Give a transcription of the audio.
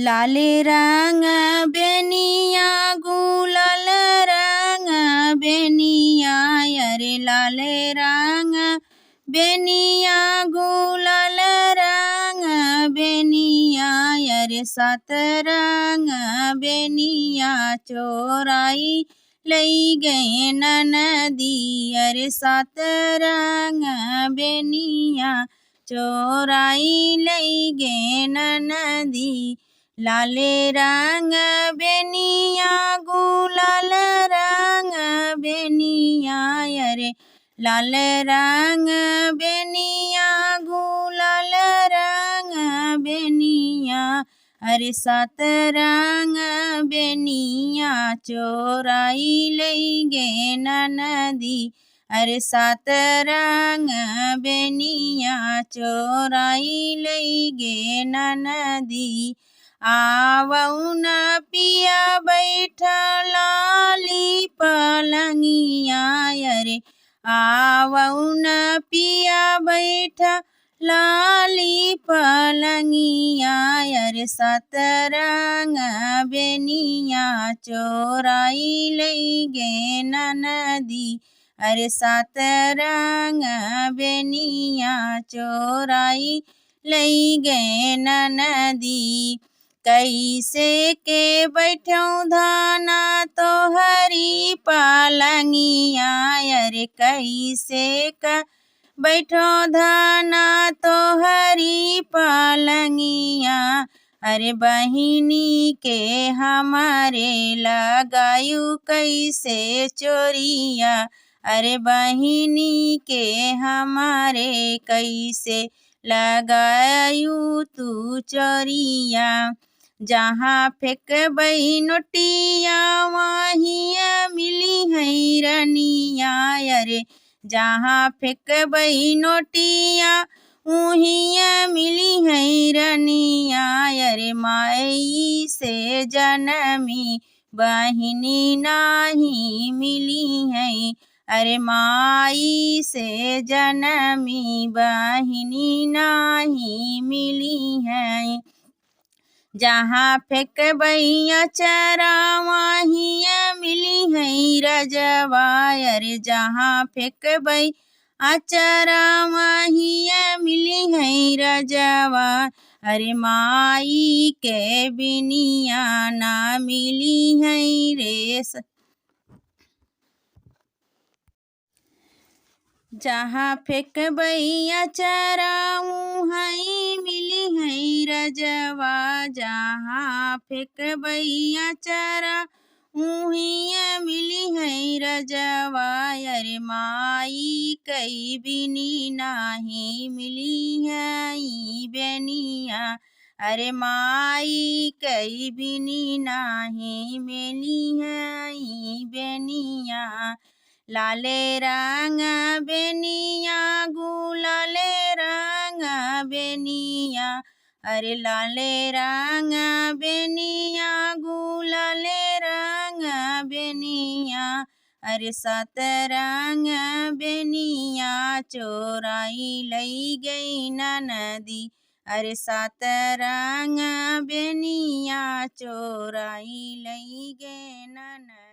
लाले रंग बेनिया गुलाल रंग बेनिया अरे लाले रंग बेनिया गुलाल रंग बेनिया अरे सात रंग बेनिया चोराई लई गए नदी अरे सात रंग बेनिया चोराई लई गए नदी। लाले रंग बेनिया गुलाल रंग बेनिया अरे लाल रंग बेनिया गुलाल रंग बेनिया अरे सात रंग बेनिया चोराई लई गए नदी अरे सात रंग बेनिया चोराई लई गए नदी। आवऊ न पिया बैठा लाली पलंगिया अरे आवऊ न पिया बैठा लाली पलंगिया अरे सात रंग बेनिया चोराई लई गए नदी अरे सात रंग बेनिया चोराई लई गए नदी। कैसे के बैठऊँ धाना तो हरी पलंगिया अरे कैसे का बैठो धाना तो हरी पलंगिया अरे बहिनी के हमारे लगायू कैसे चोरिया अरे बहिनी के हमारे कैसे लगायू तू चोरिया। जहाँ फेंकबई नोटिया वहीं मिली है रनिया अरे जहाँ फेंकबई नोटिया वहीं मिली है रनिया अरे माई से जनमी बहिनी नाही मिली है अरे माई से जनमी बहिनी नाही मिली है। जहाँ फेंकबई अचरा वहीं मिली है रजवा अरे जहाँ फेंकबई अचरा वहीं मिली है रजवा अरे माई के बिनिया ना मिली है रे। जहाँ फेंकबई अचरा वहीं मिली है रजवा जहाँ फेंकबई अचरा वहीं मिली है रजवा अरे माई कई बिनी नाही मिली है बेनिया अरे माई कई बिनी नाही मिली है बेनिया। लाले रंग बेनिया गुलाल रंग बेनिया अरे लाले रंग बेनिया गुलाल रंग बेनिया अरे सात रंग बेनिया चोराई लई गई नदी अरे सात रंग बेनिया चोराई लई गई नदी।